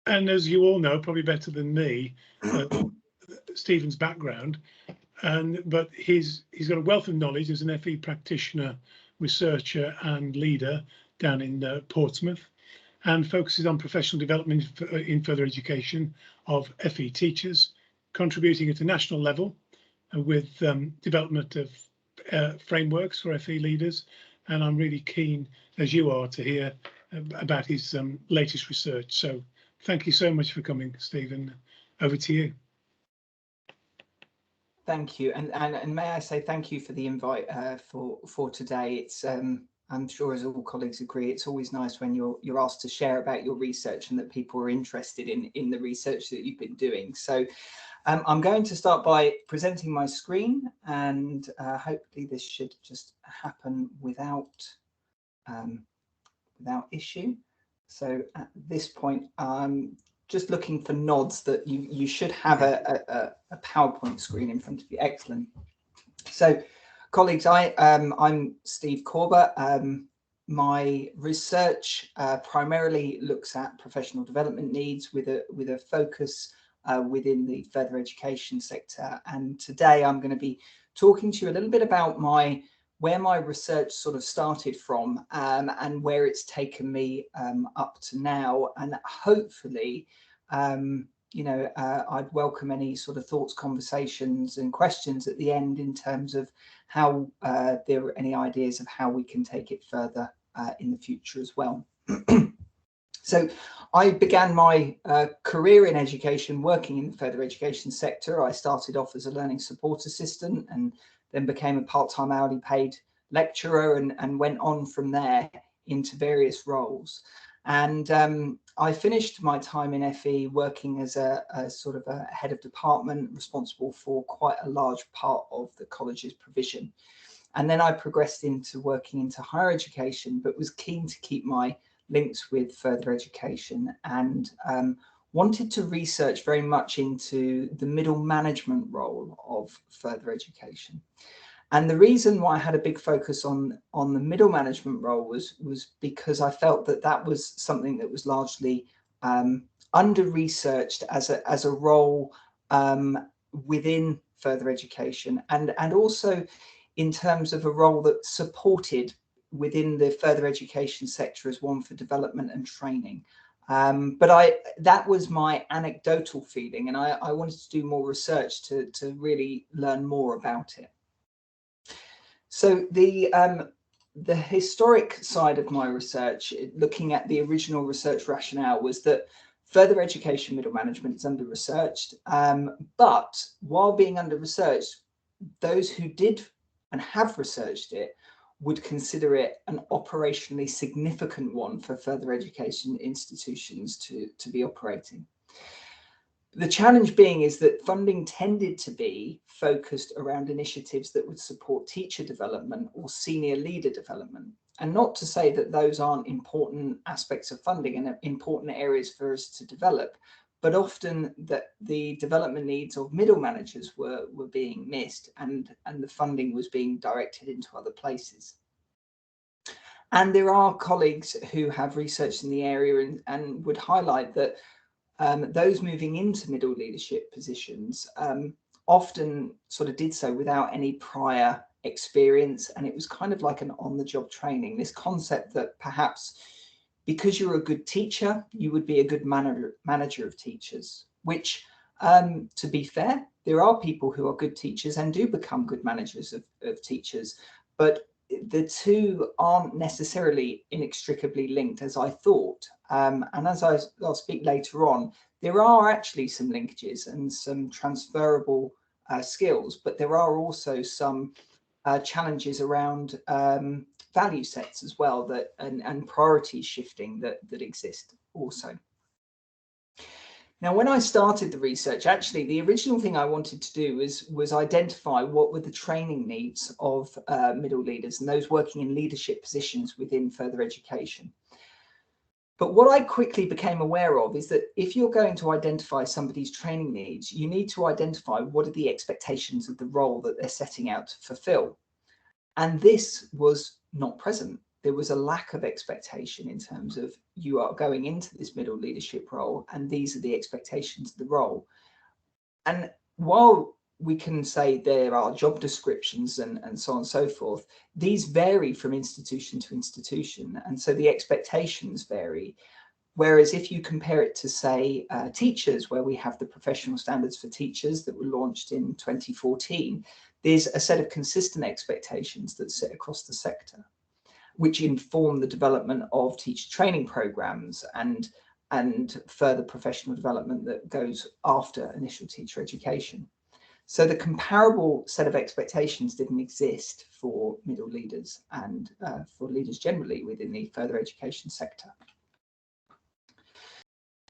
And as you all know, probably better than me, Stephen's background, but he's got a wealth of knowledge as an FE practitioner, researcher and leader down in Portsmouth, and focuses on professional development in further education of FE teachers, contributing at a national level with development of frameworks for FE leaders. And I'm really keen, as you are, to hear about his latest research. So thank you so much for coming, Stephen. Over to you. Thank you, and may I say thank you for the invite for today. It's I'm sure, as all colleagues agree, it's always nice when you're asked to share about your research and that people are interested in the research that you've been doing. So I'm going to start by presenting my screen, and hopefully this should just happen without issue. So at this point, just looking for nods that you should have a PowerPoint screen in front of you. Excellent. So, colleagues, I'm Steve Corbett. My research primarily looks at professional development needs with a focus within the further education sector. And today I'm going to be talking to you a little bit about where my research sort of started from and where it's taken me up to now. And hopefully, I'd welcome any sort of thoughts, conversations and questions at the end in terms of how there are any ideas of how we can take it further in the future as well. So I began my career in education working in the further education sector. I started off as a learning support assistant and then became a part-time hourly paid lecturer and went on from there into various roles. And I finished my time in FE working as a sort of a head of department responsible for quite a large part of the college's provision. And then I progressed into working into higher education, but was keen to keep my links with further education and wanted to research very much into the middle management role of further education. And the reason why I had a big focus on the middle management role was because I felt that was something that was largely under-researched as a role within further education and also in terms of a role that supported within the further education sector as one for development and training. But that was my anecdotal feeling, and I wanted to do more research to really learn more about it. So the historic side of my research, looking at the original research rationale, was that further education middle management is under-researched. But while being under-researched, those who did and have researched it would consider it an operationally significant one for further education institutions to be operating. The challenge being is that funding tended to be focused around initiatives that would support teacher development or senior leader development. And not to say that those aren't important aspects of funding and important areas for us to develop, but often that the development needs of middle managers were being missed and the funding was being directed into other places. And there are colleagues who have researched in the area and would highlight that those moving into middle leadership positions often sort of did so without any prior experience, and it was kind of like an on-the-job training, this concept that perhaps because you're a good teacher, you would be a good manager of teachers, which, to be fair, there are people who are good teachers and do become good managers of teachers, but the two aren't necessarily inextricably linked as I thought. And as I'll speak later on, there are actually some linkages and some transferable skills, but there are also some challenges around value sets as well and priority shifting that exist also. Now, when I started the research, actually, the original thing I wanted to do was identify what were the training needs of middle leaders and those working in leadership positions within further education. But what I quickly became aware of is that if you're going to identify somebody's training needs, you need to identify what are the expectations of the role that they're setting out to fulfill. And this was not present. there was a lack of expectation in terms of you are going into this middle leadership role and these are the expectations of the role. And while we can say there are job descriptions and so on and so forth, these vary from institution to institution. And so the expectations vary. Whereas if you compare it to, say, teachers, where we have the professional standards for teachers that were launched in 2014, there's a set of consistent expectations that sit across the sector, which inform the development of teacher training programs and further professional development that goes after initial teacher education. So the comparable set of expectations didn't exist for middle leaders and for leaders generally within the further education sector.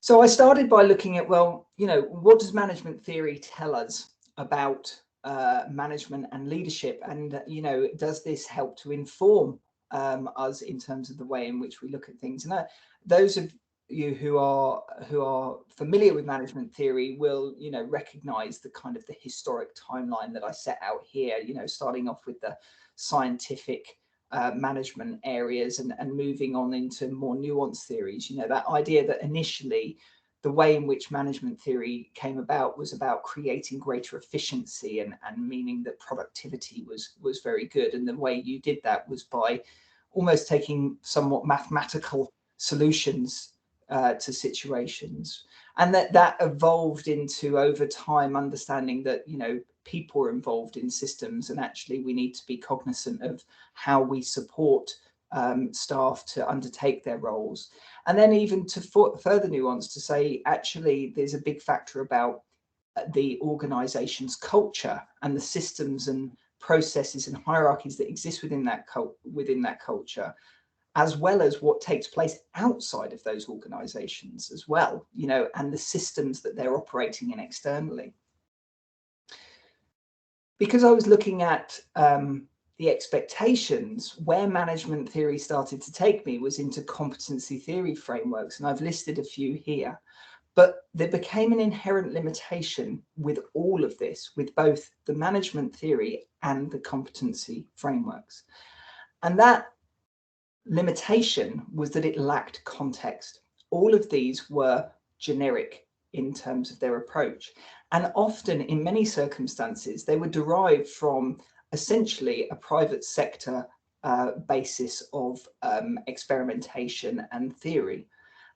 So I started by looking at, well, you know, what does management theory tell us about management and leadership? And, you know, does this help to inform us in terms of the way in which we look at things? And those of you who are familiar with management theory will, you know, recognize the kind of the historic timeline that I set out here, you know, starting off with the scientific management areas and moving on into more nuanced theories. You know, that idea that initially the way in which management theory came about was about creating greater efficiency and meaning that productivity was very good. And the way you did that was by almost taking somewhat mathematical solutions to situations, and that evolved into, over time, understanding that, you know, people are involved in systems and actually we need to be cognizant of how we support staff to undertake their roles. And then even to further nuance to say, actually, there's a big factor about the organization's culture and the systems and processes and hierarchies that exist within that culture, as well as what takes place outside of those organizations as well, you know, and the systems that they're operating in externally. Because I was looking at the expectations, where management theory started to take me was into competency theory frameworks, and I've listed a few here. But there became an inherent limitation with all of this, with both the management theory and the competency frameworks. And that limitation was that it lacked context. All of these were generic in terms of their approach. And often, in many circumstances, they were derived from essentially a private sector basis of experimentation and theory.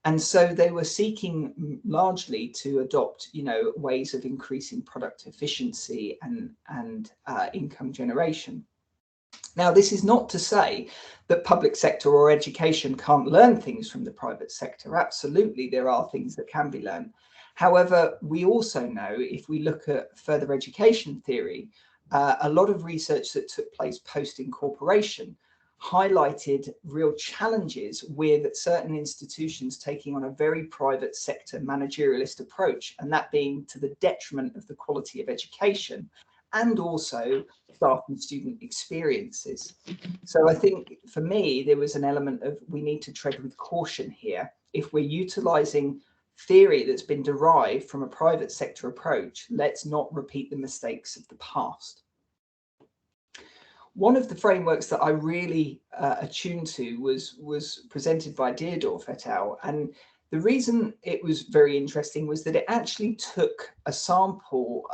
And so they were seeking largely to adopt, you know, ways of increasing product efficiency and income generation. Now, this is not to say that public sector or education can't learn things from the private sector. Absolutely, there are things that can be learned. However, we also know, if we look at further education theory, a lot of research that took place post-incorporation highlighted real challenges with certain institutions taking on a very private sector managerialist approach, and that being to the detriment of the quality of education and also staff and student experiences. So I think for me, there was an element of we need to tread with caution here. If we're utilizing theory that's been derived from a private sector approach, let's not repeat the mistakes of the past. One of the frameworks that I really attuned to was presented by Deardorff et al. And the reason it was very interesting was that it actually took a sample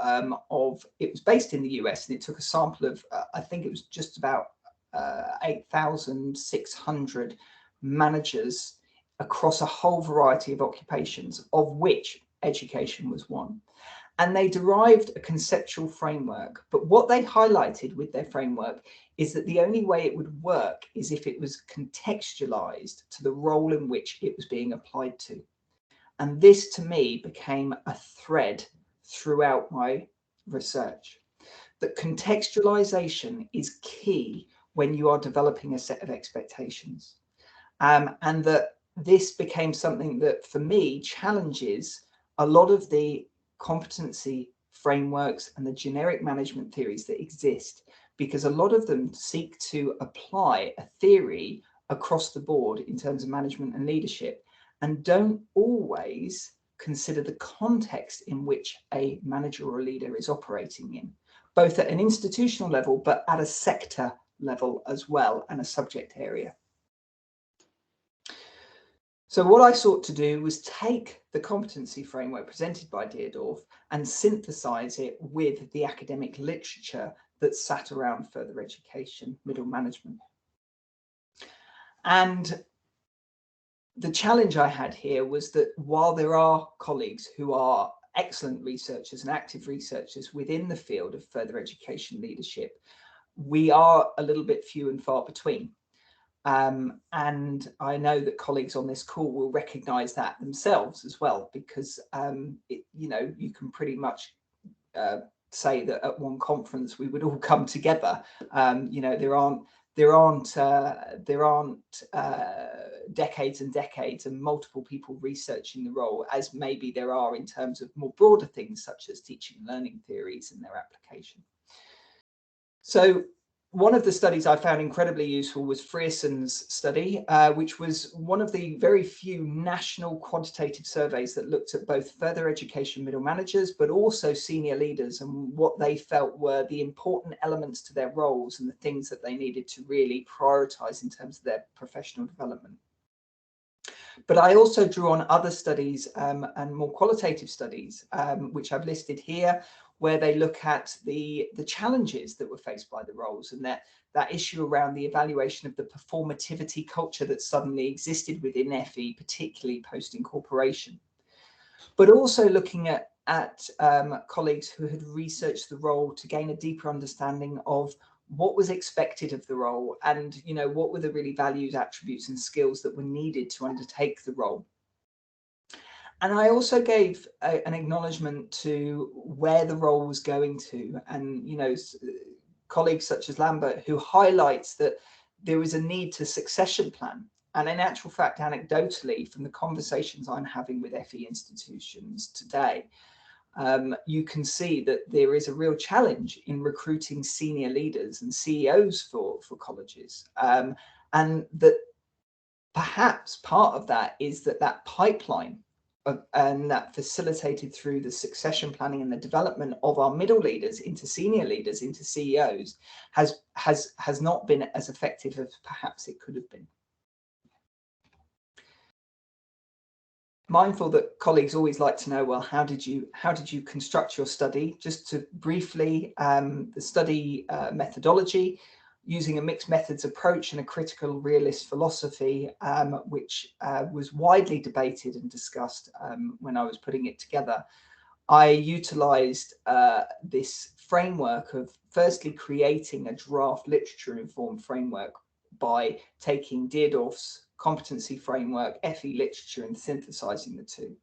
it was based in the US, and it took a sample of, I think it was just about 8,600 managers across a whole variety of occupations, of which education was one. And they derived a conceptual framework. But what they highlighted with their framework is that the only way it would work is if it was contextualized to the role in which it was being applied to. And this, to me, became a thread throughout my research, that contextualization is key when you are developing a set of expectations. And that this became something that, for me, challenges a lot of the competency frameworks and the generic management theories that exist, because a lot of them seek to apply a theory across the board in terms of management and leadership, and don't always consider the context in which a manager or a leader is operating in, both at an institutional level, but at a sector level as well, and a subject area. So what I sought to do was take the competency framework presented by Deardorff and synthesize it with the academic literature that sat around further education, middle management. And the challenge I had here was that while there are colleagues who are excellent researchers and active researchers within the field of further education leadership, we are a little bit few and far between. And I know that colleagues on this call will recognise that themselves as well, because you can pretty much say that at one conference we would all come together. There aren't decades and decades and multiple people researching the role as maybe there are in terms of more broader things such as teaching and learning theories and their application. So one of the studies I found incredibly useful was Frierson's study, which was one of the very few national quantitative surveys that looked at both further education middle managers, but also senior leaders and what they felt were the important elements to their roles and the things that they needed to really prioritize in terms of their professional development. But I also drew on other studies and more qualitative studies, which I've listed here, where they look at the challenges that were faced by the roles and that issue around the evaluation of the performativity culture that suddenly existed within FE, particularly post-incorporation. But also looking at colleagues who had researched the role to gain a deeper understanding of what was expected of the role and, what were the really values, attributes and skills that were needed to undertake the role. And I also gave an acknowledgement to where the role was going to, and colleagues such as Lambert, who highlights that there is a need to succession plan. And in actual fact, anecdotally, from the conversations I'm having with FE institutions today, you can see that there is a real challenge in recruiting senior leaders and CEOs for colleges, and that perhaps part of that is that pipeline and that facilitated through the succession planning and the development of our middle leaders into senior leaders, into CEOs, has not been as effective as perhaps it could have been. Mindful that colleagues always like to know, well, how did you construct your study? Just to briefly, the study methodology, using a mixed methods approach and a critical realist philosophy, which was widely debated and discussed when I was putting it together. I utilized this framework of firstly creating a draft literature-informed framework by taking Deardorff's competency framework, FE literature, and synthesizing the two.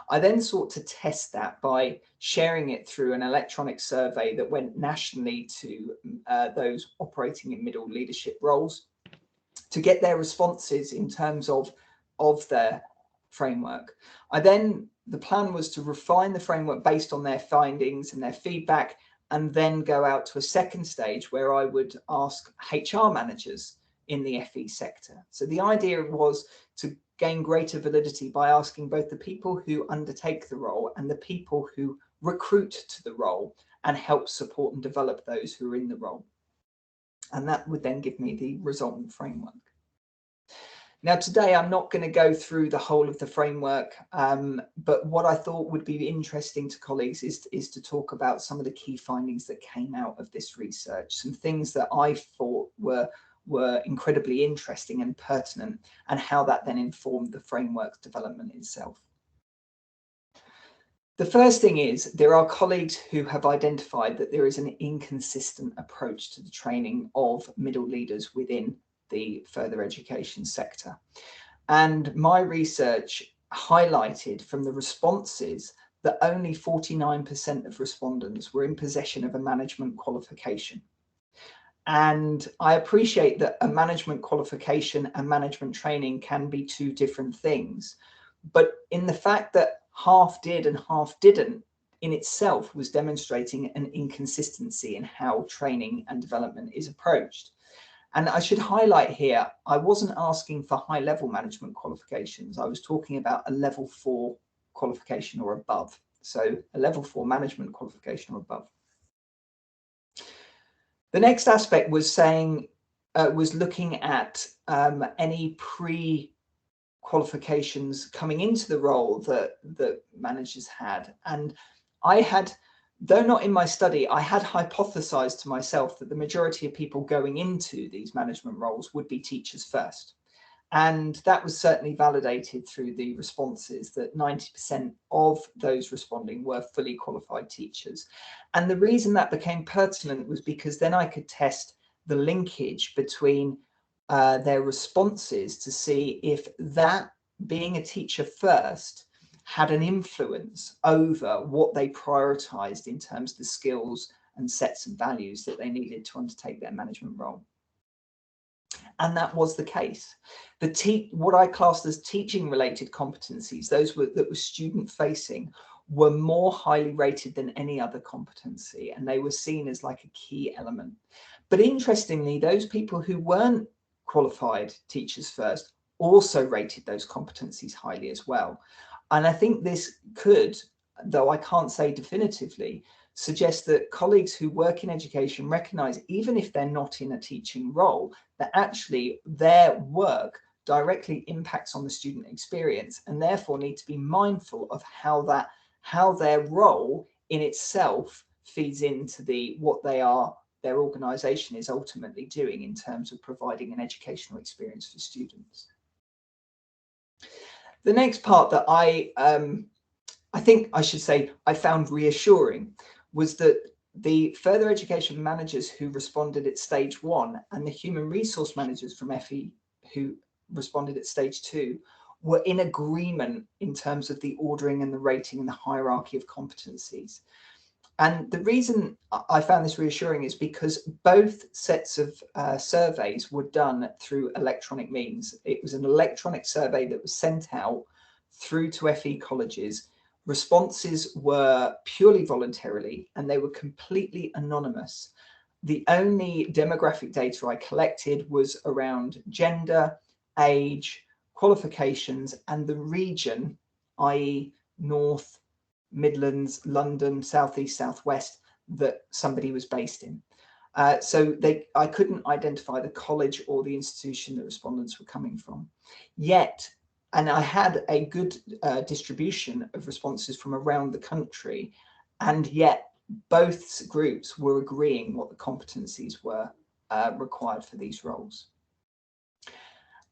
I then sought to test that by sharing it through an electronic survey that went nationally to those operating in middle leadership roles to get their responses in terms of their framework. The plan was to refine the framework based on their findings and their feedback, and then go out to a second stage where I would ask HR managers in the FE sector. So the idea was to gain greater validity by asking both the people who undertake the role and the people who recruit to the role and help support and develop those who are in the role. And that would then give me the resultant framework. Now, today I'm not going to go through the whole of the framework, but what I thought would be interesting to colleagues is to talk about some of the key findings that came out of this research, some things that I thought were incredibly interesting and pertinent, and how that then informed the framework's development itself. The first thing is there are colleagues who have identified that there is an inconsistent approach to the training of middle leaders within the further education sector. And my research highlighted from the responses that only 49% of respondents were in possession of a management qualification. And I appreciate that a management qualification and management training can be two different things. But in the fact that half did and half didn't, in itself was demonstrating an inconsistency in how training and development is approached. And I should highlight here, I wasn't asking for high-level management qualifications. I was talking about a level 4 qualification or above. So a level 4 management qualification or above. The next aspect was looking at any qualifications coming into the role that managers had. And I had, though not in my study, I had hypothesized to myself that the majority of people going into these management roles would be teachers first. And that was certainly validated through the responses, that 90% of those responding were fully qualified teachers. And the reason that became pertinent was because then I could test the linkage between their responses to see if that being a teacher first had an influence over what they prioritized in terms of the skills and sets of values that they needed to undertake their management role. And that was the case. What I classed as teaching related competencies, those that were student facing, were more highly rated than any other competency, and they were seen as like a key element. But interestingly, those people who weren't qualified teachers first also rated those competencies highly as well. And I think this could, though I can't say definitively, suggest that colleagues who work in education recognize, even if they're not in a teaching role, that actually their work directly impacts on the student experience, and therefore need to be mindful of how their role in itself feeds into what their organization is ultimately doing in terms of providing an educational experience for students. The next part that I think I should say I found reassuring was that the further education managers who responded at stage 1 and the human resource managers from FE who responded at stage 2 were in agreement in terms of the ordering and the rating and the hierarchy of competencies. And the reason I found this reassuring is because both sets of surveys were done through electronic means. It was an electronic survey that was sent out through to FE colleges. Responses were purely voluntarily and they were completely anonymous. The only demographic data I collected was around gender, age, qualifications, and the region, i.e. North, Midlands, London, Southeast, Southwest, that somebody was based in. So I couldn't identify the college or the institution that respondents were coming from. Yet, and I had a good distribution of responses from around the country, and yet both groups were agreeing what the competencies were required for these roles.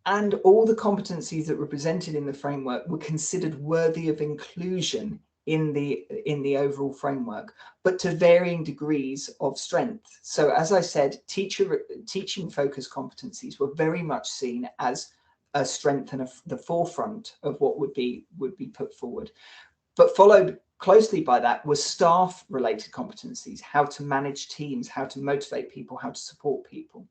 And all the competencies that were presented in the framework were considered worthy of inclusion in the overall framework, but to varying degrees of strength. So as I said, teaching focused competencies were very much seen as a strength and the forefront of what would be put forward. But followed closely by that was staff related competencies, how to manage teams, how to motivate people, how to support people.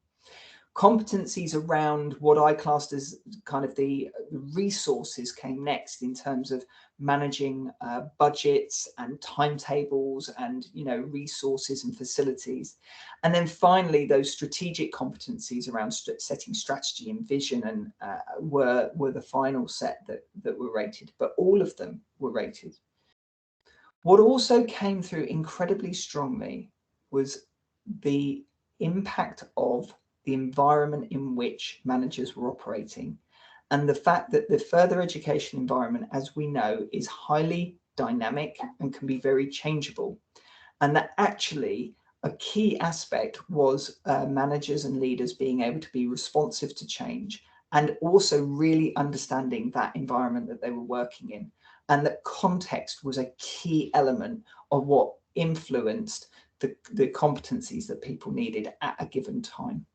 Competencies around what I classed as kind of the resources came next in terms of managing budgets and timetables and resources and facilities. And then finally, those strategic competencies around setting strategy and vision and were the final set that were rated, but all of them were rated. What also came through incredibly strongly was the impact of the environment in which managers were operating, and the fact that the further education environment, as we know, is highly dynamic and can be very changeable, and that actually a key aspect was managers and leaders being able to be responsive to change and also really understanding that environment that they were working in, and that context was a key element of what influenced the competencies that people needed at a given time.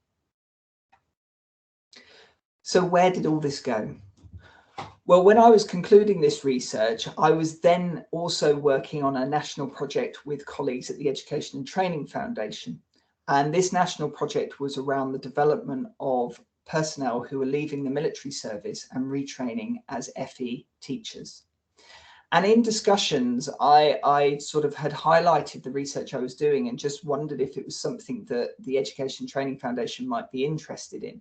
So where did all this go? Well, when I was concluding this research, I was then also working on a national project with colleagues at the Education and Training Foundation. And this national project was around the development of personnel who are leaving the military service and retraining as FE teachers. And in discussions, I sort of had highlighted the research I was doing and just wondered if it was something that the Education and Training Foundation might be interested in.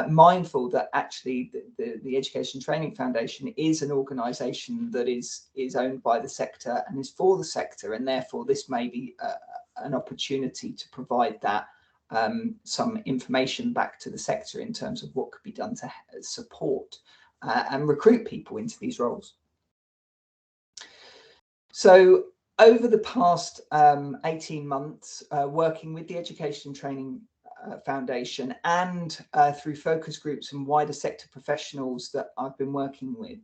Mindful that actually the Education Training Foundation is an organisation that is owned by the sector and is for the sector, and therefore this may be an opportunity to provide that some information back to the sector in terms of what could be done to support and recruit people into these roles. So over the past 18 months, working with the Education and Training Foundation and through focus groups and wider sector professionals that I've been working with,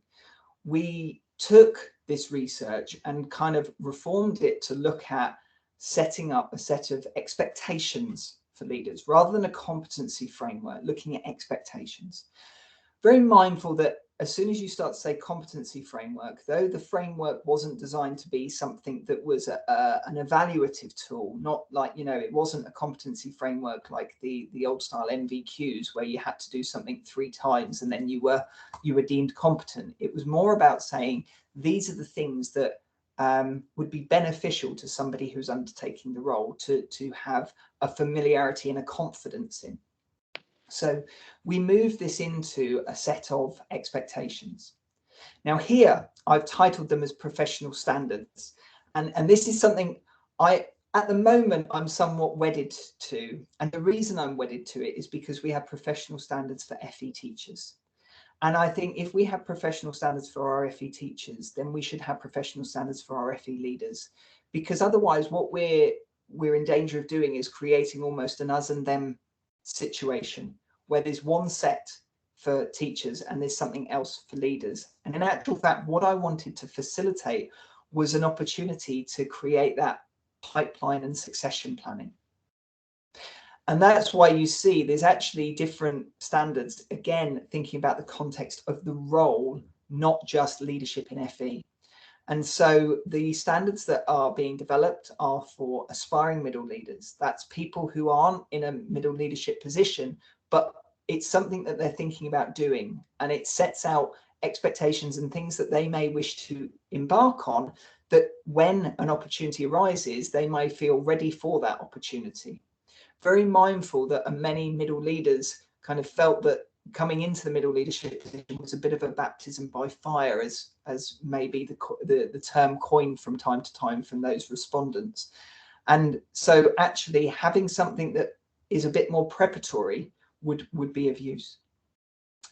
we took this research and kind of reformed it to look at setting up a set of expectations for leaders rather than a competency framework, looking at expectations. Very mindful that as soon as you start to say competency framework, though the framework wasn't designed to be something that was an evaluative tool, not like, you know, it wasn't a competency framework like the old style MVQs where you had to do something 3 times and then you were deemed competent. It was more about saying these are the things that would be beneficial to somebody who's undertaking the role to have a familiarity and a confidence in. So we move this into a set of expectations. Now here I've titled them as professional standards, and this is something at the moment I'm somewhat wedded to, and the reason I'm wedded to it is because we have professional standards for FE teachers. And I think if we have professional standards for our FE teachers, then we should have professional standards for our FE leaders, because otherwise what we're in danger of doing is creating almost an us and them situation where there's one set for teachers and there's something else for leaders. And in actual fact, what I wanted to facilitate was an opportunity to create that pipeline and succession planning. And that's why you see there's actually different standards, again, thinking about the context of the role, not just leadership in FE. And so the standards that are being developed are for aspiring middle leaders. That's people who aren't in a middle leadership position, but it's something that they're thinking about doing. And it sets out expectations and things that they may wish to embark on, that when an opportunity arises, they may feel ready for that opportunity. Very mindful that many middle leaders kind of felt that coming into the middle leadership position was a bit of a baptism by fire, as maybe the term coined from time to time from those respondents. And so actually having something that is a bit more preparatory would be of use.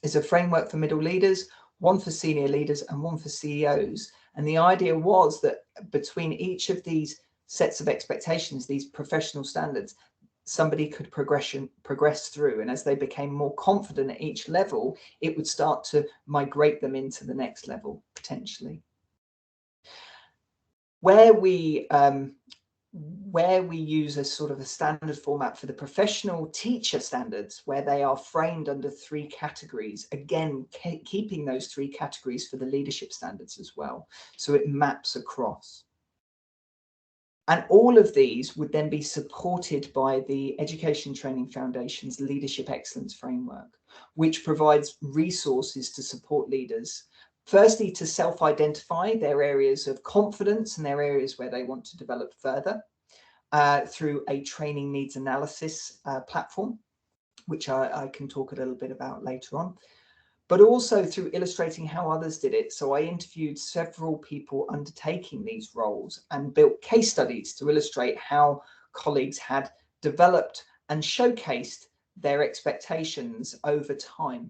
It's a framework for middle leaders, one for senior leaders and one for CEOs. And the idea was that between each of these sets of expectations, these professional standards, somebody could progress through, and as they became more confident at each level, it would start to migrate them into the next level potentially. Where we use a sort of a standard format for the professional teacher standards, where they are framed under 3 categories, again keeping those 3 categories for the leadership standards as well, so it maps across. And all of these would then be supported by the Education Training Foundation's Leadership Excellence Framework, which provides resources to support leaders, firstly to self-identify their areas of confidence and their areas where they want to develop further through a training needs analysis platform, which I can talk a little bit about later on, but also through illustrating how others did it. So I interviewed several people undertaking these roles and built case studies to illustrate how colleagues had developed and showcased their expectations over time.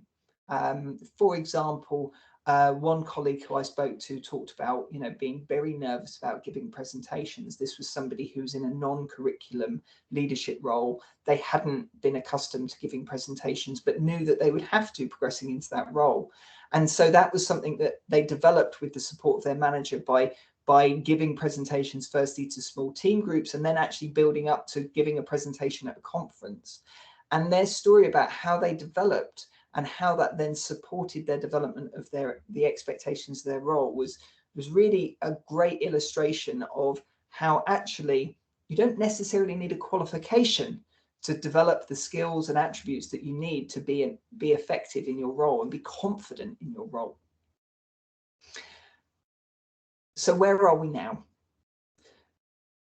For example, one colleague who I spoke to talked about, being very nervous about giving presentations. This was somebody who was in a non-curriculum leadership role. They hadn't been accustomed to giving presentations, but knew that they would have to progressing into that role. And so that was something that they developed with the support of their manager by giving presentations firstly to small team groups and then actually building up to giving a presentation at a conference. And their story about how they developed and how that then supported their development of the expectations of their role was really a great illustration of how actually you don't necessarily need a qualification to develop the skills and attributes that you need to be effective in your role and be confident in your role. So where are we now?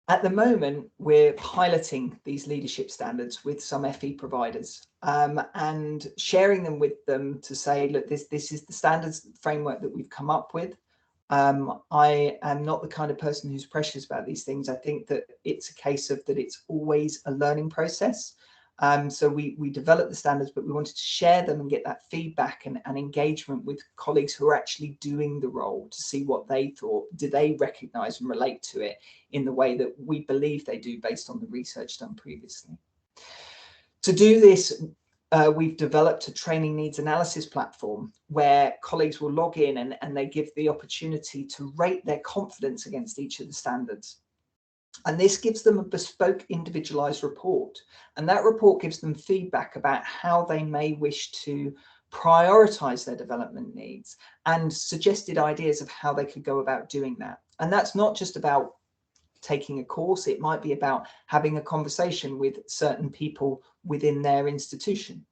At the moment, we're piloting these leadership standards with some FE providers and sharing them with them to say, look, this is the standards framework that we've come up with. I am not the kind of person who's precious about these things. I think that it's a case of that it's always a learning process. So we developed the standards, but we wanted to share them and get that feedback and engagement with colleagues who are actually doing the role to see what they thought. Do they recognise and relate to it in the way that we believe they do based on the research done previously? To do this, we've developed a training needs analysis platform where colleagues will log in and they give the opportunity to rate their confidence against each of the standards. And this gives them a bespoke individualized report. And that report gives them feedback about how they may wish to prioritize their development needs and suggested ideas of how they could go about doing that. And that's not just about taking a course. It might be about having a conversation with certain people within their institution.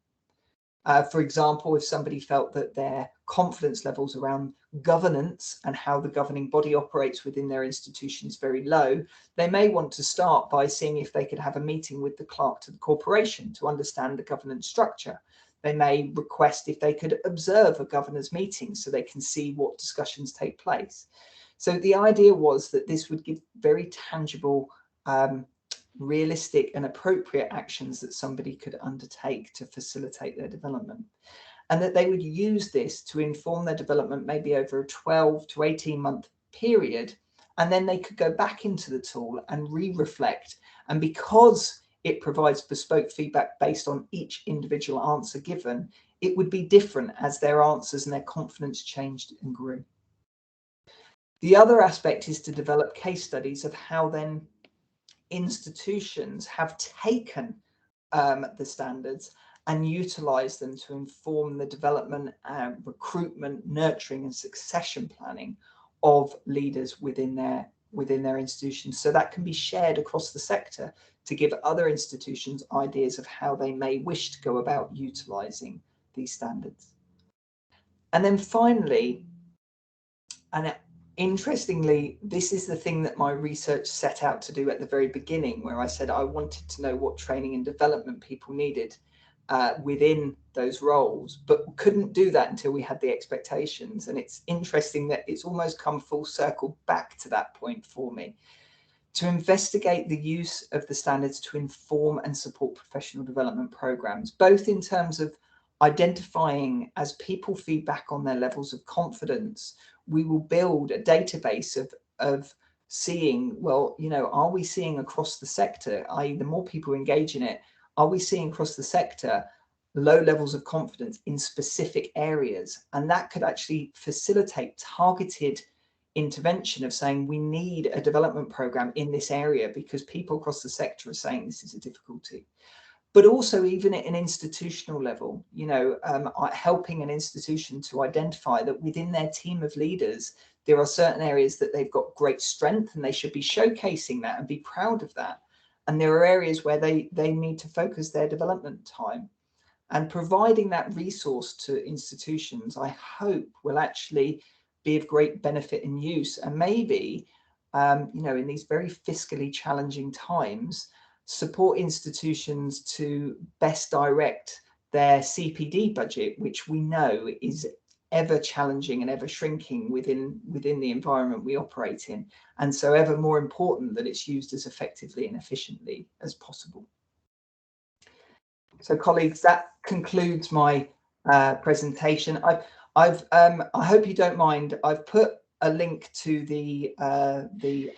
For example, if somebody felt that their confidence levels around governance and how the governing body operates within their institution is very low, they may want to start by seeing if they could have a meeting with the clerk to the corporation to understand the governance structure. They may request if they could observe a governor's meeting so they can see what discussions take place. So the idea was that this would give very tangible, realistic and appropriate actions that somebody could undertake to facilitate their development, and that they would use this to inform their development maybe over a 12 to 18 month period, and then they could go back into the tool and re-reflect. And because it provides bespoke feedback based on each individual answer given, it would be different as their answers and their confidence changed and grew. The other aspect is to develop case studies of how then institutions have taken the standards and utilized them to inform the development, recruitment, nurturing and succession planning of leaders within their institutions. So that can be shared across the sector to give other institutions ideas of how they may wish to go about utilizing these standards. And then finally, and interestingly, this is the thing that my research set out to do at the very beginning, where I said I wanted to know what training and development people needed within those roles, but couldn't do that until we had the expectations. And it's interesting that it's almost come full circle back to that point for me, to investigate the use of the standards to inform and support professional development programs, both in terms of identifying as people feedback on their levels of confidence. We will build a database of seeing, well, you know, are we seeing across the sector, i.e. the more people engage in it, are we seeing across the sector low levels of confidence in specific areas? And that could actually facilitate targeted intervention of saying we need a development program in this area because people across the sector are saying this is a difficulty. But also even at an institutional level, you know, helping an institution to identify that within their team of leaders, there are certain areas that they've got great strength and they should be showcasing that and be proud of that. And there are areas where they need to focus their development time. And providing that resource to institutions, I hope, will actually be of great benefit and use. And maybe, you know, in these very fiscally challenging times, support institutions to best direct their CPD budget, which we know is ever challenging and ever shrinking within the environment we operate in, and so ever more important that it's used as effectively and efficiently as possible. So colleagues, that concludes my presentation. I hope you don't mind, I've put a link to the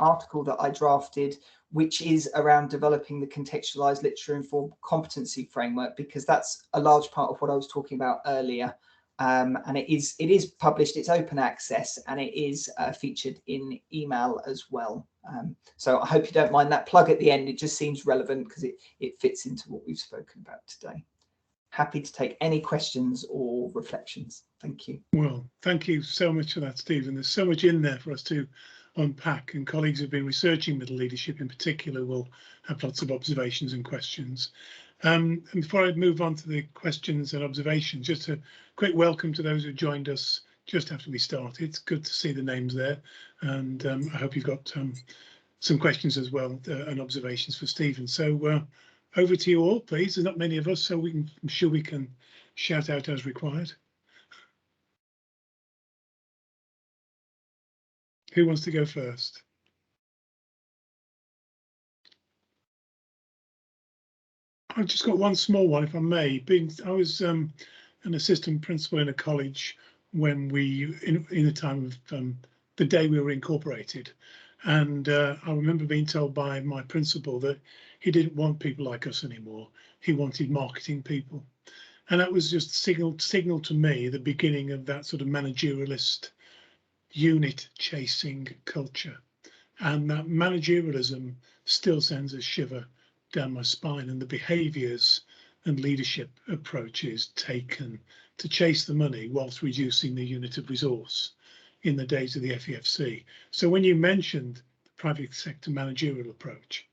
article that I drafted, which is around developing the contextualized literature informed competency framework, because that's a large part of what I was talking about earlier. And it is published, it's open access, and it is featured in email as well. So I hope you don't mind that plug at the end. It just seems relevant because it fits into what we've spoken about today. Happy to take any questions or reflections. Thank you. Well, thank you so much for that, Stephen. There's so much in there for us to unpack, and colleagues who've been researching middle leadership in particular will have lots of observations and questions. And before I move on to the questions and observations, just a quick welcome to those who joined us just after we started. It's good to see the names there, and I hope you've got some questions as well and observations for Stephen. So over to you all, please. There's not many of us, so I'm sure we can shout out as required. Who wants to go first? I've just got one small one, if I may. I was an assistant principal in a college when in the time of the day we were incorporated, and I remember being told by my principal that he didn't want people like us anymore. He wanted marketing people, and that was just signal to me the beginning of that sort of managerialist, unit chasing culture. And that managerialism still sends a shiver down my spine, and the behaviours and leadership approaches taken to chase the money whilst reducing the unit of resource in the days of the FEFC. So when you mentioned the private sector managerial approach,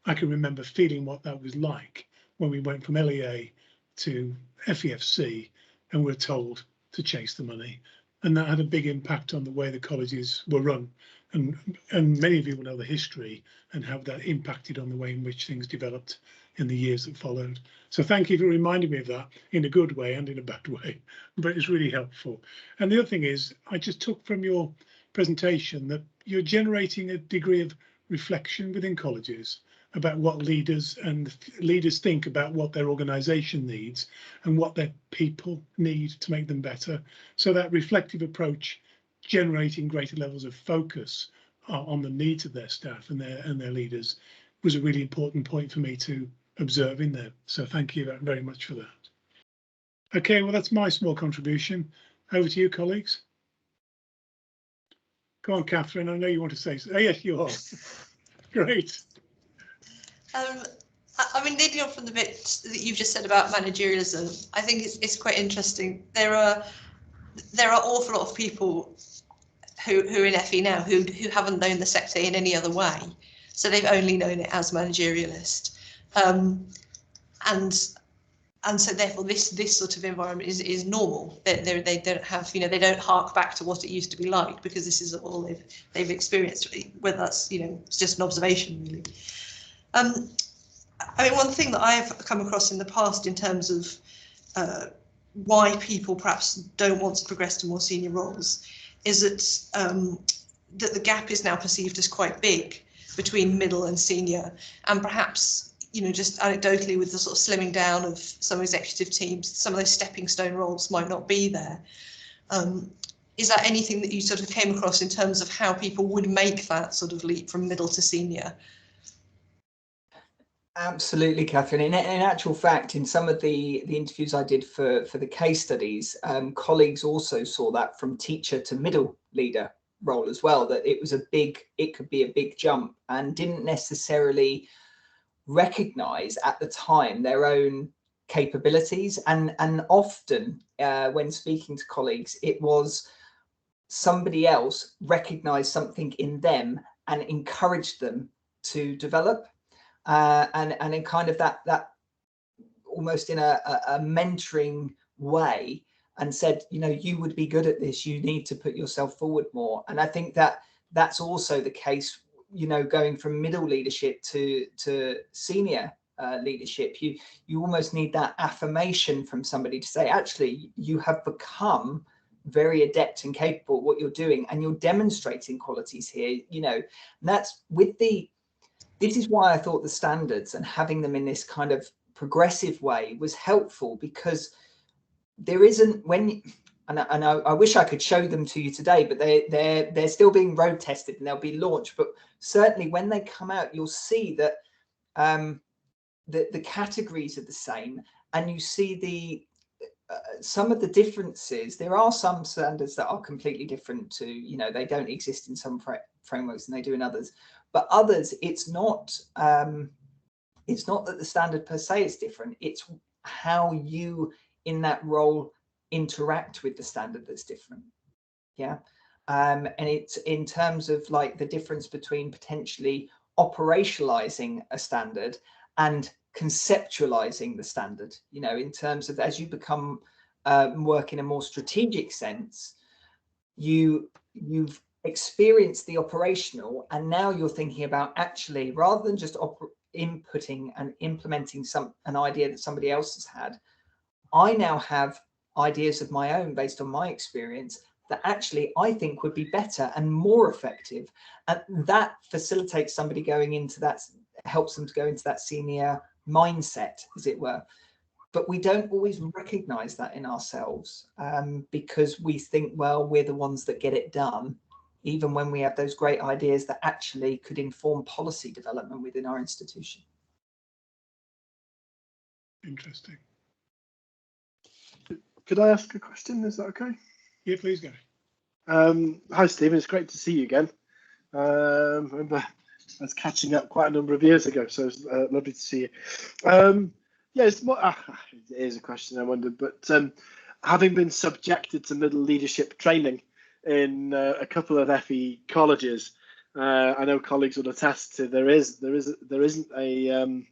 I can remember feeling what that was like when we went from LEA to FEFC and were told to chase the money. And that had a big impact on the way the colleges were run. And many of you will know the history and how that impacted on the way in which things developed in the years that followed. So thank you for reminding me of that in a good way and in a bad way, but it's really helpful. And the other thing is, I just took from your presentation that you're generating a degree of reflection within colleges about what leaders think about what their organisation needs and what their people need to make them better. So that reflective approach, generating greater levels of focus on the needs of their staff and their leaders, was a really important point for me to observe in there. So thank you very much for that. Okay, well, that's my small contribution. Over to you, colleagues. Go on, Catherine. I know you want to say so. Oh, yes, you are. Great. I mean, leading on from the bit that you've just said about managerialism, I think it's quite interesting. There are awful lot of people who are in FE now who haven't known the sector in any other way, so they've only known it as managerialist, and so therefore this sort of environment is normal. They don't have, they don't hark back to what it used to be like, because this is all they've experienced, whether that's it's just an observation really. I mean, one thing that I've come across in the past in terms of why people perhaps don't want to progress to more senior roles is that the gap is now perceived as quite big between middle and senior, and perhaps just anecdotally with the sort of slimming down of some executive teams, some of those stepping stone roles might not be there. Is that anything that you sort of came across in terms of how people would make that sort of leap from middle to senior? Absolutely, Catherine. In actual fact, in some of the interviews I did for the case studies, colleagues also saw that from teacher to middle leader role as well, that it could be a big jump, and didn't necessarily recognize at the time their own capabilities. And often when speaking to colleagues, it was somebody else recognized something in them and encouraged them to develop. And in kind of that almost in a mentoring way, and said, you would be good at this, you need to put yourself forward more. And I think that's also the case, going from middle leadership to senior leadership. You almost need that affirmation from somebody to say, actually, you have become very adept and capable at what you're doing, and you're demonstrating qualities here. And that's this is why I thought the standards and having them in this kind of progressive way was helpful, because there isn't, and I wish I could show them to you today, but they're still being road tested and they'll be launched. But certainly when they come out, you'll see that the categories are the same, and you see some of the differences. There are some standards that are completely different to, they don't exist in some frameworks and they do in others. But others, it's not that the standard per se is different. It's how you in that role interact with the standard that's different. Yeah. And it's in terms of like the difference between potentially operationalizing a standard and conceptualizing the standard, in terms of, as you become work in a more strategic sense, you've experienced the operational, and now you're thinking about, actually, rather than just inputting and implementing an idea that somebody else has had, I now have ideas of my own based on my experience that actually I think would be better and more effective. And that facilitates somebody going into that, helps them to go into that senior mindset, as it were. But we don't always recognize that in ourselves, because we think, well, we're the ones that get it done, even when we have those great ideas that actually could inform policy development within our institution. Interesting. Could I ask a question? Is that okay? Yeah, please go. Hi, Stephen. It's great to see you again. I remember I was catching up quite a number of years ago, so it's lovely to see you. Yeah, it's more, it is a question I wondered, but having been subjected to middle leadership training in a couple of FE colleges, I know colleagues would attest to there isn't a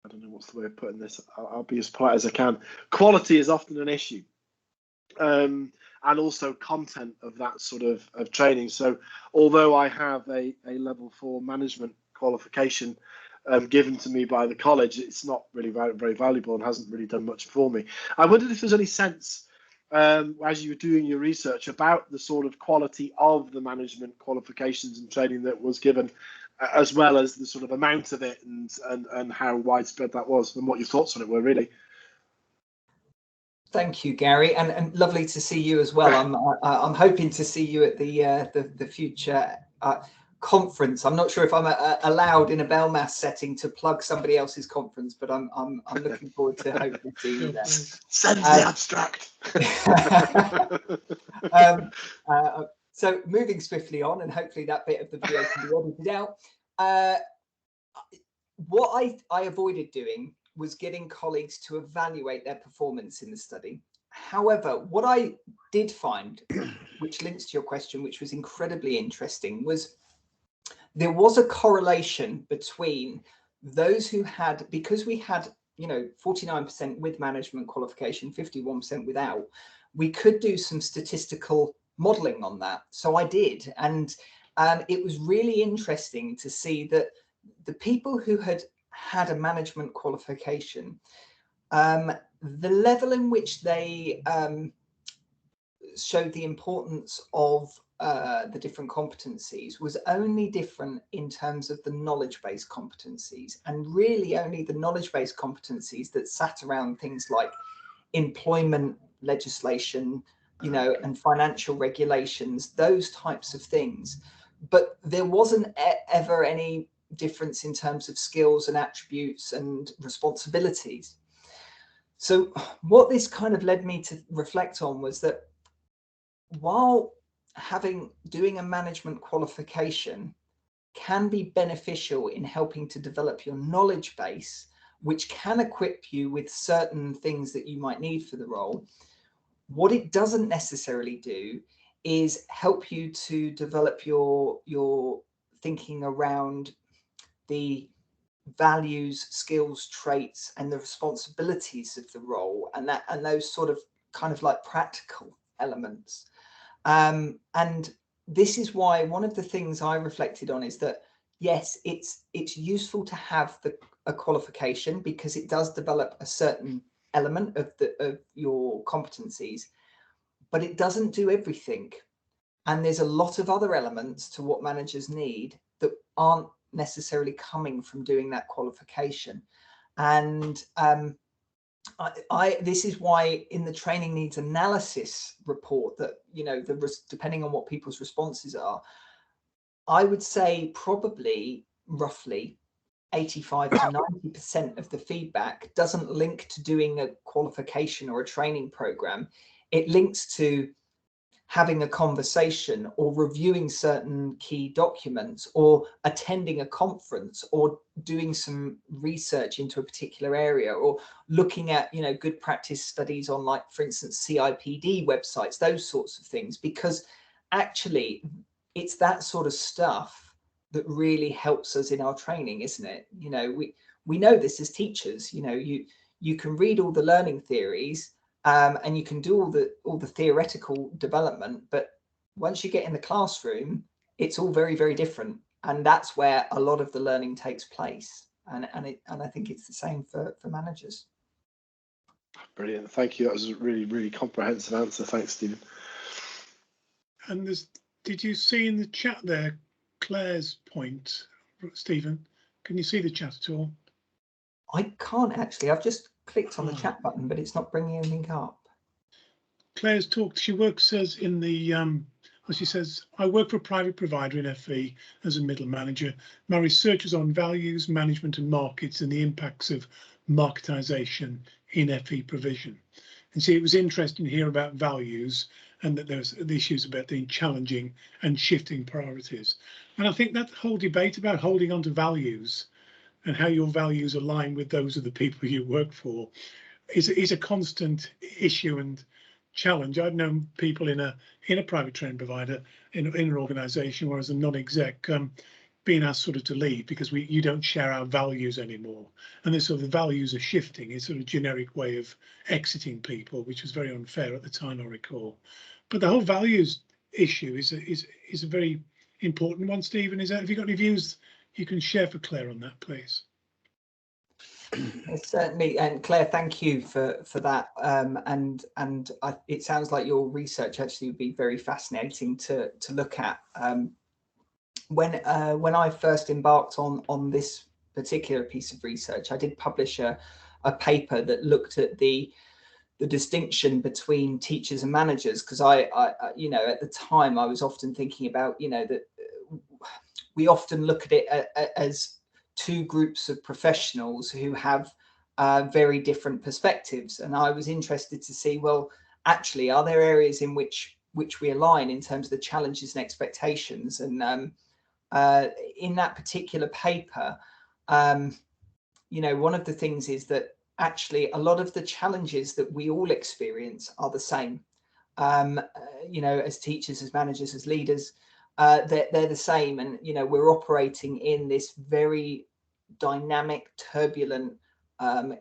I don't know what's the way of putting this. I'll be as polite as I can. Quality is often an issue, and also content of that sort of training. So, although I have a level 4 management qualification given to me by the college, it's not really very valuable and hasn't really done much for me. I wondered if there's any sense, as you were doing your research, about the sort of quality of the management qualifications and training that was given, as well as the sort of amount of it and how widespread that was, and what your thoughts on it were, really. Thank you, Gary, and lovely to see you as well. I'm hoping to see you at the future conference. I'm not sure if I'm allowed in a BELMAS setting to plug somebody else's conference, but I'm looking forward to hopefully seeing you there. Send the abstract. So moving swiftly on, and hopefully that bit of the video can be edited out. What I avoided doing was getting colleagues to evaluate their performance in the study. However, what I did find, which links to your question, which was incredibly interesting, was there was a correlation between those who had, because we had, 49% with management qualification, 51% without, we could do some statistical modeling on that. So I did, and it was really interesting to see that the people who had a management qualification, the level in which they showed the importance of the different competencies was only different in terms of the knowledge-based competencies, and really only the knowledge-based competencies that sat around things like employment legislation, and financial regulations, those types of things. But there wasn't ever any difference in terms of skills and attributes and responsibilities. So what this kind of led me to reflect on was that while doing a management qualification can be beneficial in helping to develop your knowledge base, which can equip you with certain things that you might need for the role, what it doesn't necessarily do is help you to develop your thinking around the values, skills, traits, and the responsibilities of the role, and those sort of kind of like practical elements. And this is why one of the things I reflected on is that, yes, it's useful to have a qualification because it does develop a certain element of your competencies, but it doesn't do everything. And there's a lot of other elements to what managers need that aren't necessarily coming from doing that qualification. And this is why in the training needs analysis report that, depending on what people's responses are, I would say probably roughly 85 to 90% of the feedback doesn't link to doing a qualification or a training program. It links to having a conversation or reviewing certain key documents or attending a conference or doing some research into a particular area or looking at, good practice studies on, like, for instance, CIPD websites, those sorts of things, because actually it's that sort of stuff that really helps us in our training, isn't it? We know this as teachers. You can read all the learning theories and you can do all the theoretical development, but once you get in the classroom, it's all very, very different, and that's where a lot of the learning takes place. And I think it's the same for managers. Brilliant, thank you. That was a really, really comprehensive answer. Thanks, Stephen. And did you see in the chat there Claire's point, Stephen? Can you see the chat at all? I can't actually. I've just clicked on the chat button, but it's not bringing anything up. Claire's talked. She works as in the she says, I work for a private provider in FE as a middle manager. My research is on values, management and markets and the impacts of marketisation in FE provision. And see, it was interesting to hear about values and that there's the issues about being challenging and shifting priorities. And I think that whole debate about holding on to values and how your values align with those of the people you work for is a constant issue and challenge. I've known people in a private training provider in an organisation where as a non-exec being asked sort of to leave because you don't share our values anymore, and this sort of the values are shifting. It's sort of generic way of exiting people, which was very unfair at the time, I recall. But the whole values issue is a very important one. Stephen, have you got any views you can share for Claire on that, please? Certainly, and Claire, thank you for that. It sounds like your research actually would be very fascinating to look at. When I first embarked on this particular piece of research, I did publish a paper that looked at the distinction between teachers and managers, because I you know, at the time I was often thinking about, you know, that we often look at it as two groups of professionals who have very different perspectives, and I was interested to see, well, actually, are there areas in which we align in terms of the challenges and expectations? And in that particular paper, you know, one of the things is that actually a lot of the challenges that we all experience are the same. You know, as teachers, as managers, as leaders, they're the same. And, you know, we're operating in this very dynamic, turbulent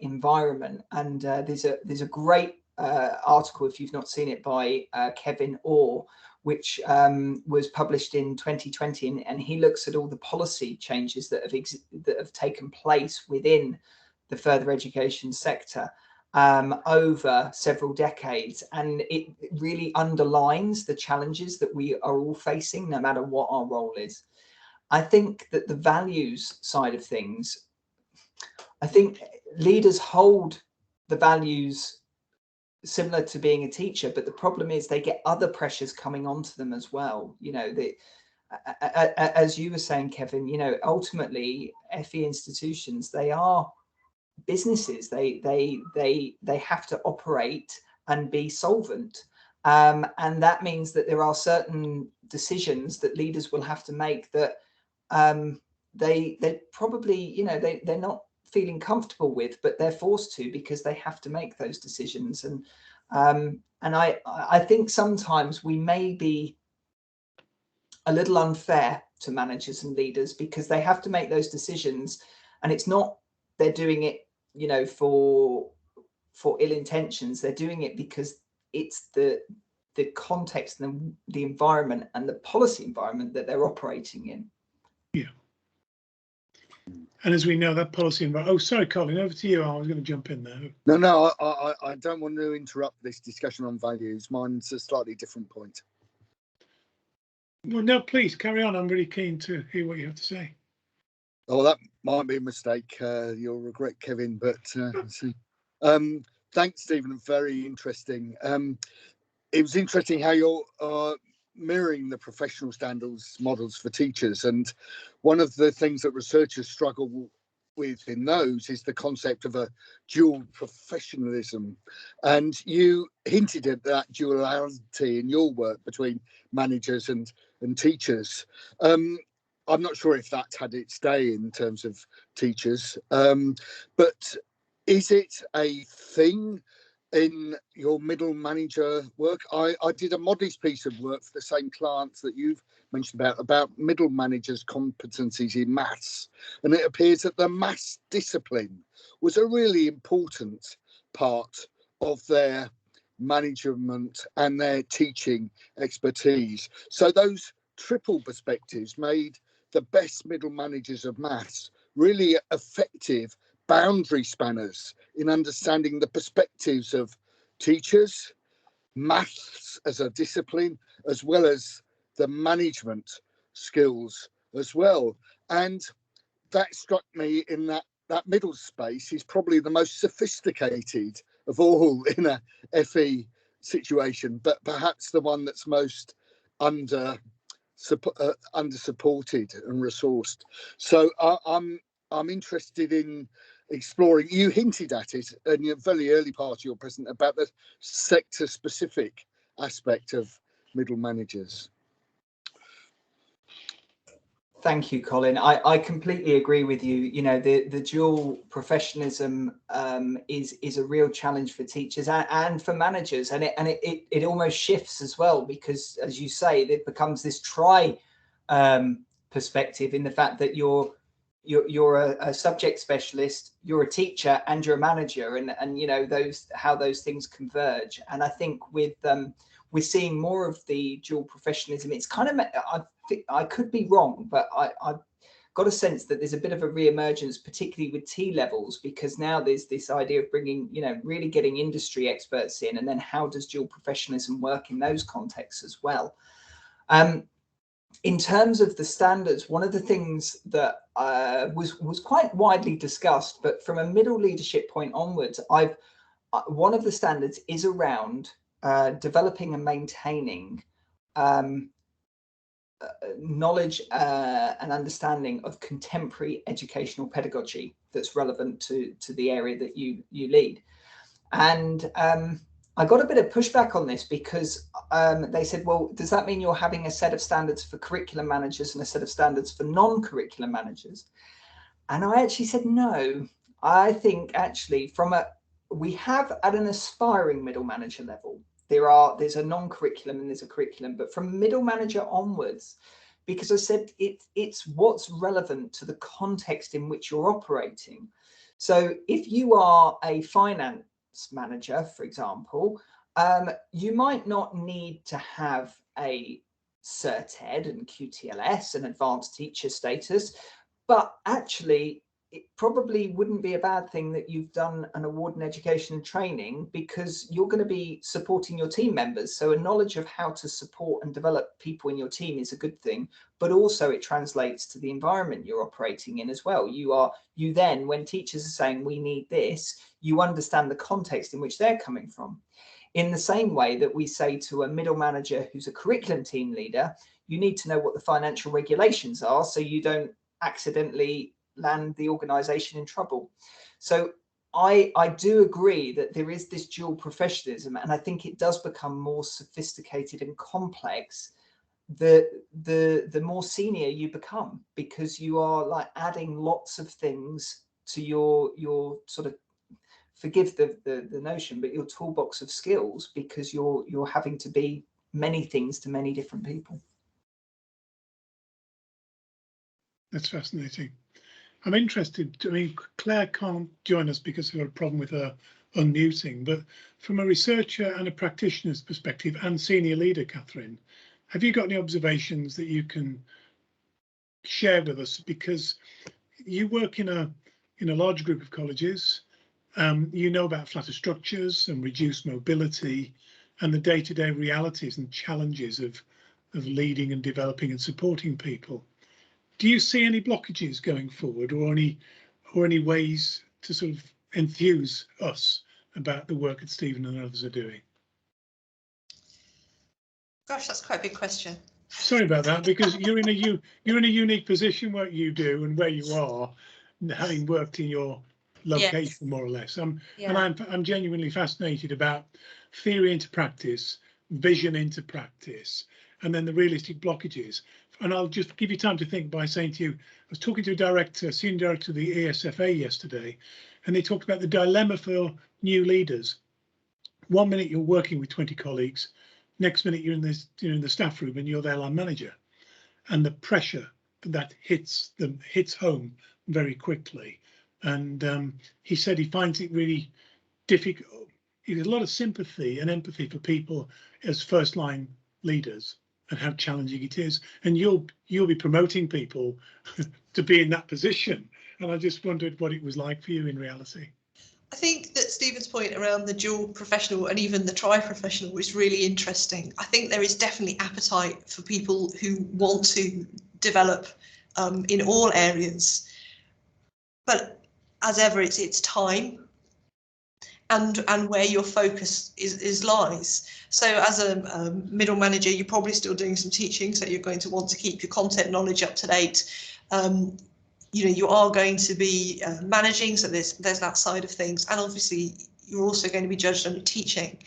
environment. And there's a great article, if you've not seen it, by Kevin Orr, which was published in 2020, and he looks at all the policy changes that have taken place within the further education sector over several decades, and it really underlines the challenges that we are all facing, no matter what our role is. I think that the values side of things, I think leaders hold the values similar to being a teacher, but the problem is they get other pressures coming onto them as well. You know, as you were saying, Kevin, you know, ultimately FE institutions, they are businesses. They have to operate and be solvent, and that means that there are certain decisions that leaders will have to make that they probably, you know, they're not feeling comfortable with, but they're forced to because they have to make those decisions. And I think sometimes we may be a little unfair to managers and leaders because they have to make those decisions, and it's not they're doing it, you know, for ill intentions. They're doing it because it's the context and the environment and the policy environment that they're operating in. Yeah. And as we know, that policy environment. Oh, sorry, Colin, over to you. I was going to jump in there. No, I don't want to interrupt this discussion on values. Mine's a slightly different point. Well, no, please carry on. I'm really keen to hear what you have to say. Oh, that might be a mistake. You'll regret, Kevin, but see. Thanks, Stephen. Very interesting. It was interesting how you're mirroring the professional standards models for teachers. And one of the things that researchers struggle with in those is the concept of a dual professionalism. And you hinted at that duality in your work between managers and teachers. I'm not sure if that's had its day in terms of teachers, but is it a thing in your middle manager work? I did a modest piece of work for the same clients that you've mentioned about middle managers' competencies in maths, and it appears that the maths discipline was a really important part of their management and their teaching expertise. So those triple perspectives made the best middle managers of maths really effective boundary spanners in understanding the perspectives of teachers, maths as a discipline, as well as the management skills as well. And that struck me in that that middle space is probably the most sophisticated of all in a FE situation, but perhaps the one that's most under supported and resourced. So I'm interested in exploring. You hinted at it in your very early part of your present about the sector specific aspect of middle managers. Thank you, Colin. I completely agree with you. You know, the dual professionalism is a real challenge for teachers and for managers, and it almost shifts as well, because, as you say, it becomes this perspective in the fact that you're a subject specialist, you're a teacher, and you're a manager, and you know how those things converge. And I think with we're seeing more of the dual professionalism. It's kind of, I could be wrong, but I've got a sense that there's a bit of a re-emergence, particularly with T levels, because now there's this idea of bringing, you know, really getting industry experts in, and then how does dual professionalism work in those contexts as well. In terms of the standards, one of the things that was quite widely discussed, but from a middle leadership point onwards, one of the standards is around developing and maintaining knowledge and understanding of contemporary educational pedagogy that's relevant to the area that you lead. And I got a bit of pushback on this, because they said, well, does that mean you're having a set of standards for curriculum managers and a set of standards for non-curriculum managers? And I actually said, no. I think actually we have at an aspiring middle manager level, there's a non-curriculum and there's a curriculum, but from middle manager onwards, because I said it's what's relevant to the context in which you're operating. So if you are a finance manager, for example, you might not need to have a Cert Ed and QTLS and advanced teacher status, but actually it probably wouldn't be a bad thing that you've done an award in education and training, because you're going to be supporting your team members. So a knowledge of how to support and develop people in your team is a good thing, but also it translates to the environment you're operating in as well. You then, when teachers are saying we need this, you understand the context in which they're coming from. In the same way that we say to a middle manager who's a curriculum team leader, you need to know what the financial regulations are so you don't accidentally land the organization in trouble. So I do agree that there is this dual professionalism, and I think it does become more sophisticated and complex the more senior you become, because you are like adding lots of things to your sort of, forgive the notion, but your toolbox of skills, because you're having to be many things to many different people. That's fascinating. I'm interested. I mean, Claire can't join us because we've got a problem with her unmuting, but from a researcher and a practitioner's perspective and senior leader, Catherine, have you got any observations that you can share with us? Because you work in a large group of colleges, you know about flatter structures and reduced mobility and the day-to-day realities and challenges of leading and developing and supporting people. Do you see any blockages going forward, or any ways to sort of enthuse us about the work that Stephen and others are doing? Gosh, that's quite a big question. Sorry about that, because you're in a unique position where you do and where you are, having worked in your location, more or less. And I'm genuinely fascinated about theory into practice, vision into practice, and then the realistic blockages. And I'll just give you time to think by saying to you, I was talking to a senior director of the ESFA yesterday, and they talked about the dilemma for new leaders. 1 minute you're working with 20 colleagues, next minute you're in the staff room and you're their line manager, and the pressure that hits home very quickly. And he said he finds it really difficult. He has a lot of sympathy and empathy for people as first line leaders and how challenging it is. And you'll be promoting people to be in that position. And I just wondered what it was like for you in reality. I think that Stephen's point around the dual professional and even the tri-professional is really interesting. I think there is definitely appetite for people who want to develop in all areas. But as ever, it's time and where your focus is lies. So as a middle manager, you're probably still doing some teaching, so you're going to want to keep your content knowledge up to date. You know, you are going to be managing, so there's that side of things, and obviously you're also going to be judged on your teaching.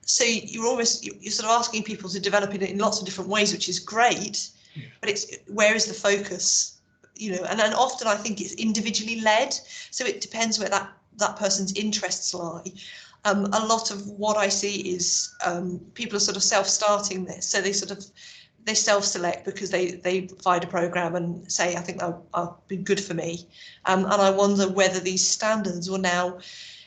So you're sort of asking people to develop it in lots of different ways, which is great. Yeah. But it's where is the focus? You know, and then often I think it's individually led, so it depends where that person's interests lie. A lot of what I see is people are sort of self-starting this, so they self-select because they find a program and say, I think that'll be good for me, and I wonder whether these standards will now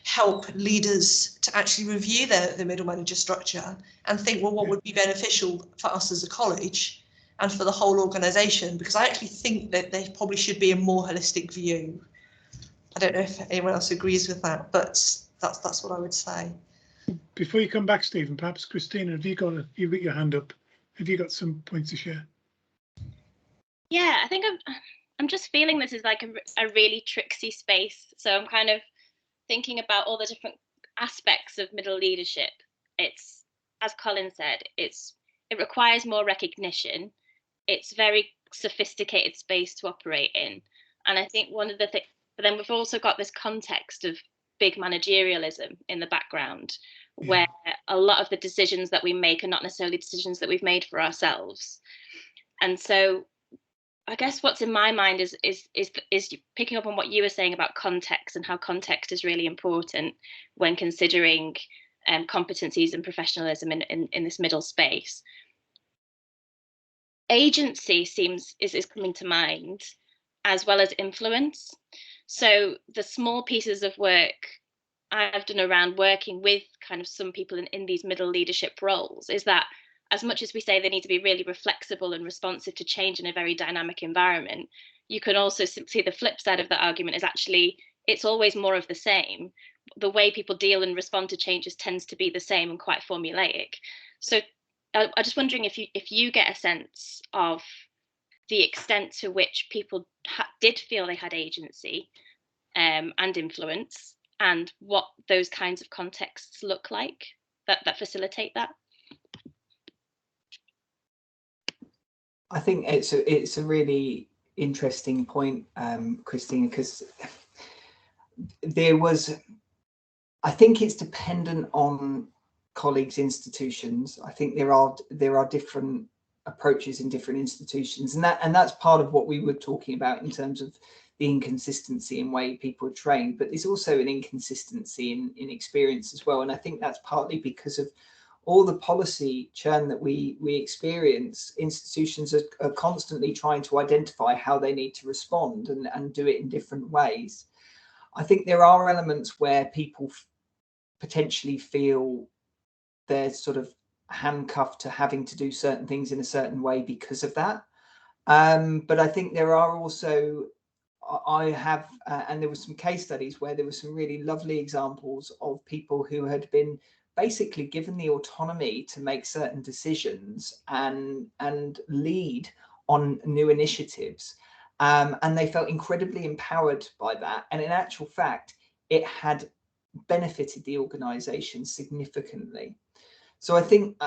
help leaders to actually review their middle manager structure and think, well, what would be beneficial for us as a college and for the whole organisation? Because I actually think that there probably should be a more holistic view. I don't know if anyone else agrees with that, but that's what I would say. Before you come back, Stephen, perhaps Christina, you've got your hand up. Have you got some points to share? Yeah, I think I'm just feeling this is like a really tricksy space. So I'm kind of thinking about all the different aspects of middle leadership. It's, as Colin said, it requires more recognition. It's very sophisticated space to operate in. And I think one of the things, but then we've also got this context of big managerialism in the background, where a lot of the decisions that we make are not necessarily decisions that we've made for ourselves. And so I guess what's in my mind is picking up on what you were saying about context and how context is really important when considering competencies and professionalism in this middle space. Agency is coming to mind, as well as influence. So the small pieces of work I've done around working with kind of some people in these middle leadership roles is that as much as we say they need to be really flexible and responsive to change in a very dynamic environment, you can also see the flip side of that argument is actually it's always more of the same. The way people deal and respond to changes tends to be the same and quite formulaic. So I'm just wondering if you get a sense of the extent to which people did feel they had agency and influence, and what those kinds of contexts look like that facilitate that. I think it's a really interesting point, Christina, because I think it's dependent on colleagues' institutions. I think there are different approaches in different institutions, and that's part of what we were talking about in terms of the inconsistency in way people are trained, but there's also an inconsistency in experience as well. And I think that's partly because of all the policy churn that we experience. Institutions are constantly trying to identify how they need to respond and do it in different ways. I think there are elements where people potentially feel they're sort of handcuffed to having to do certain things in a certain way because of that. But I think there are also, and there were some case studies where there were some really lovely examples of people who had been basically given the autonomy to make certain decisions and lead on new initiatives. And they felt incredibly empowered by that. And in actual fact, it had benefited the organization significantly. So I think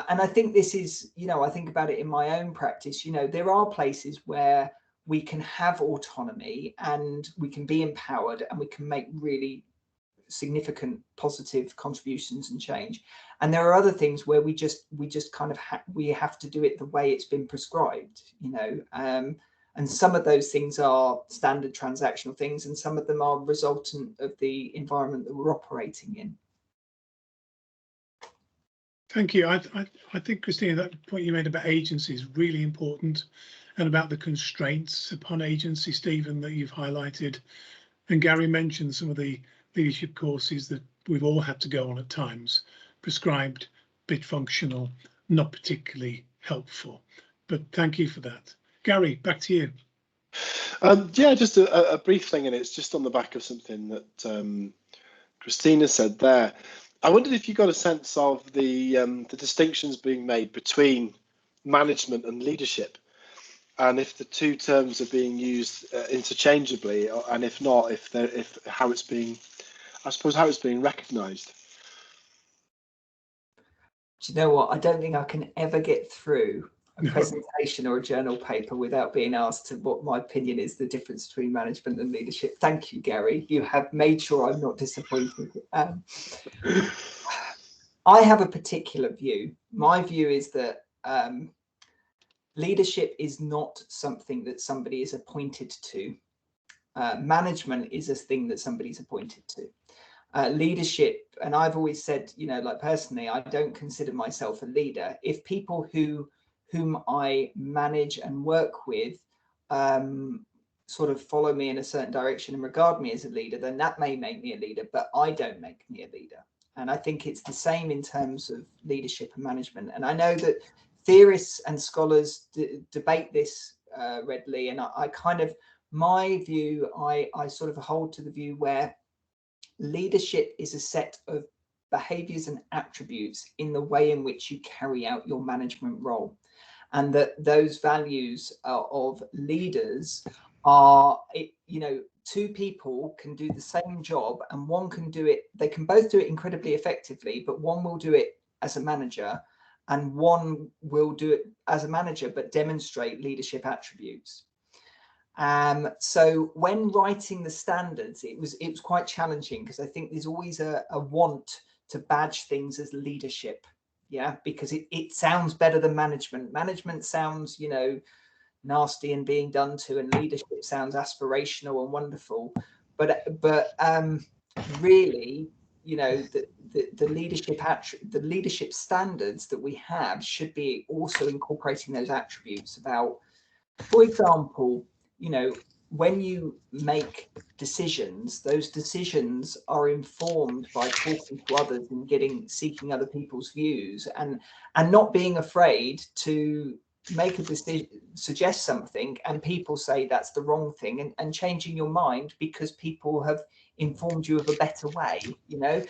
this is, I think about it in my own practice, there are places where we can have autonomy and we can be empowered and we can make really significant positive contributions and change. And there are other things where we just kind of we have to do it the way it's been prescribed, and some of those things are standard transactional things and some of them are resultant of the environment that we're operating in. Thank you. I think, Christina, that point you made about agency is really important, and about the constraints upon agency, Stephen, that you've highlighted. And Gary mentioned some of the leadership courses that we've all had to go on at times, prescribed, bit functional, not particularly helpful. But thank you for that. Gary, back to you. Yeah, just a brief thing, and it's just on the back of something that Christina said there. I wondered if you got a sense of the distinctions being made between management and leadership. and if the two terms are being used interchangeably, and if not, if how it's being, I suppose, how it's being recognised. Do you know what? I don't think I can ever get through a No. presentation or a journal paper without being asked to what my opinion is the difference between management and leadership. Thank you, Gary. You have made sure I'm not disappointed. I have a particular view. My view is that leadership is not something that somebody is appointed to. Management is a thing that somebody's appointed to. Leadership, and I've always said, you know, like personally, I don't consider myself a leader. If people whom I manage and work with sort of follow me in a certain direction and regard me as a leader, then that may make me a leader, but I don't make me a leader. And I think it's the same in terms of leadership and management. And I know that theorists and scholars debate this readily, and I kind of, my view, I sort of hold to the view where leadership is a set of behaviors and attributes in the way in which you carry out your management role, and that those values of leaders are, you know, two people can do the same job, and one can do it, they can both do it incredibly effectively, but one will do it as a manager and one will do it as a manager but demonstrate leadership attributes. So when writing the standards, it was quite challenging, because I think there's always a want to badge things as leadership, yeah, because it sounds better than management. Management sounds, you know, nasty and being done to, and leadership sounds aspirational and wonderful. But really, you know, the leadership standards that we have should be also incorporating those attributes about, for example, you know, when you make decisions, those decisions are informed by talking to others and seeking other people's views, and not being afraid to make a decision, suggest something, and people say that's the wrong thing, and changing your mind because people have informed you of a better way, you know.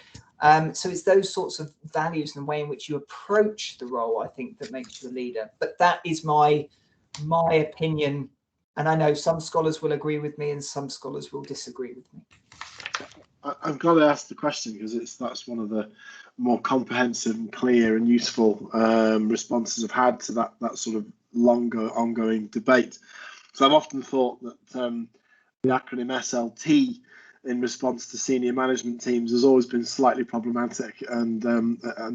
So it's those sorts of values and the way in which you approach the role, I think, that makes you a leader. But that is my opinion, and I know some scholars will agree with me and some scholars will disagree with me. I've got to ask the question because that's one of the more comprehensive and clear and useful responses I've had to that sort of longer ongoing debate. So I've often thought that the acronym SLT in response to senior management teams has always been slightly problematic and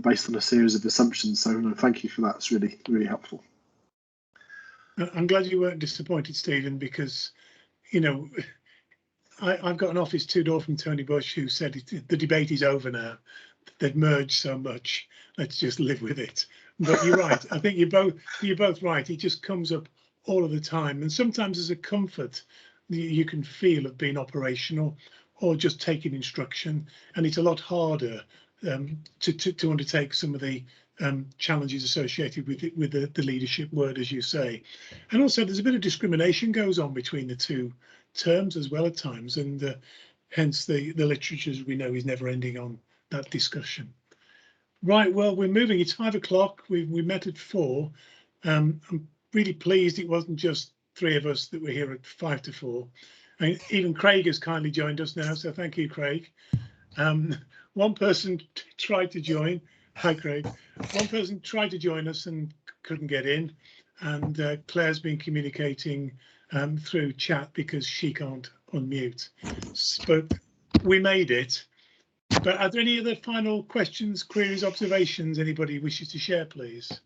based on a series of assumptions. So no, thank you for that. It's really, really helpful. I'm glad you weren't disappointed, Stephen, because, you know, I've got an office 2 doors from Tony Bush who said the debate is over now. They've merged so much. Let's just live with it. But you're right. I think you're both right. It just comes up all of the time, and sometimes as a comfort you can feel of being operational or just taking instruction, and it's a lot harder to undertake some of the challenges associated with the leadership word, as you say. And also there's a bit of discrimination goes on between the two terms as well at times, and hence the literature, as we know, is never ending on that discussion. Right, well, we're moving. It's 5 o'clock. We met at 4. I'm really pleased it wasn't just 3 of us that were here at 5 to 4. And even Craig has kindly joined us now, so thank you, Craig. One person tried to join. Hi, Craig. One person tried to join us and couldn't get in, and Claire's been communicating through chat because she can't unmute. But we made it. But are there any other final questions, queries, observations anybody wishes to share, please?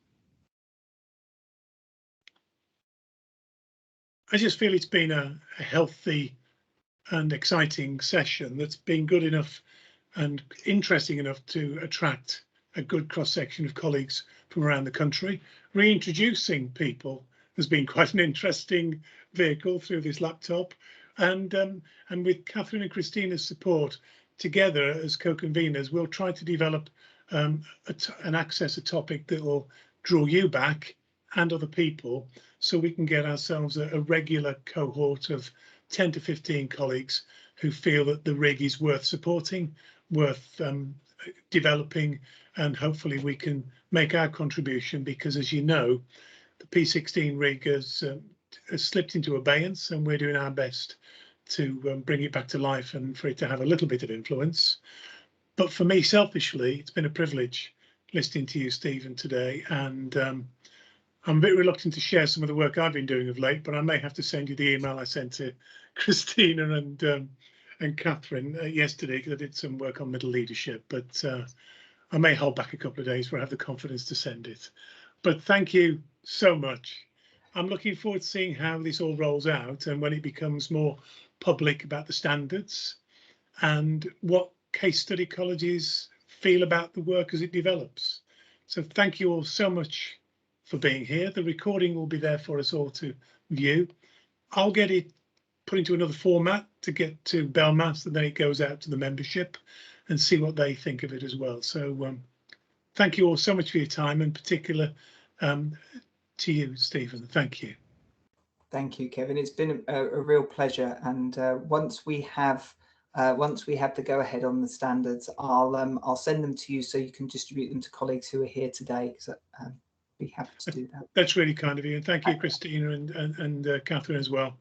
I just feel it's been a healthy and exciting session that's been good enough and interesting enough to attract a good cross-section of colleagues from around the country. Reintroducing people has been quite an interesting vehicle through this laptop, and with Catherine and Christina's support, together as co-conveners, we'll try to develop and access a topic that will draw you back and other people, so we can get ourselves a regular cohort of 10 to 15 colleagues who feel that the RIG is worth supporting, worth developing, and hopefully we can make our contribution, because as you know, the P16 RIG has slipped into abeyance, and we're doing our best to bring it back to life and for it to have a little bit of influence. But for me, selfishly, it's been a privilege listening to you, Stephen, today, and I'm a bit reluctant to share some of the work I've been doing of late, but I may have to send you the email I sent to Christina and Catherine yesterday, because I did some work on middle leadership, but I may hold back a couple of days where I have the confidence to send it. But thank you so much. I'm looking forward to seeing how this all rolls out and when it becomes more public about the standards and what case study colleges feel about the work as it develops. So thank you all so much for being here. The recording will be there for us all to view. I'll get it put into another format to get to BELMAS, and then it goes out to the membership and see what they think of it as well. So thank you all so much for your time, in particular to you, Stephen. Thank you. Thank you, Kevin. It's been a real pleasure. And once we have the go-ahead on the standards, I'll send them to you so you can distribute them to colleagues who are here today. Because I'd be happy to do that. That's really kind of you, and thank you, Christina and Catherine as well.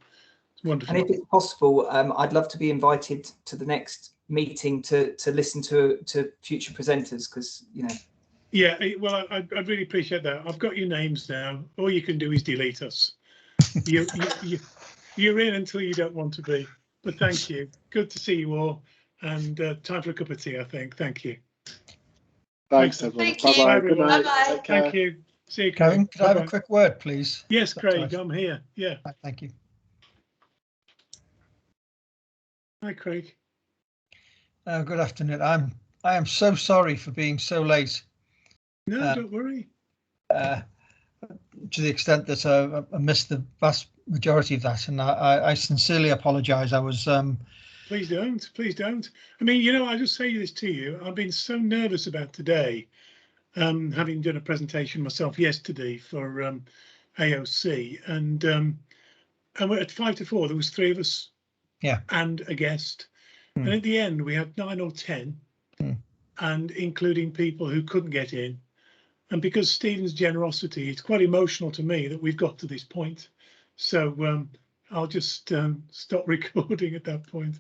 It's wonderful. And if it's possible, I'd love to be invited to the next meeting to listen to future presenters, because Yeah, well, I'd really appreciate that. I've got your names now. All you can do is delete us. You're in until you don't want to be. But thank you. Good to see you all. And time for a cup of tea, I think. Thank you. Thanks, everyone. Thank you. Bye-bye. Good night. Bye-bye. Take care. Thank you. See you, Kevin, Craig. could I have a quick word, please? Yes, That's Craig, right. I'm here. Yeah. Thank you. Hi, Craig. Good afternoon. I am so sorry for being so late. No, don't worry. To the extent that I missed the vast majority of that, and I sincerely apologise. I was. Please don't. Please don't. I mean, I just say this to you. I've been so nervous about today, having done a presentation myself yesterday for AOC, and we're at 5 to 4. There was 3 of us, yeah, and a guest, and at the end we had 9 or 10, and including people who couldn't get in. And because Stephen's generosity, it's quite emotional to me that we've got to this point. So I'll just stop recording at that point.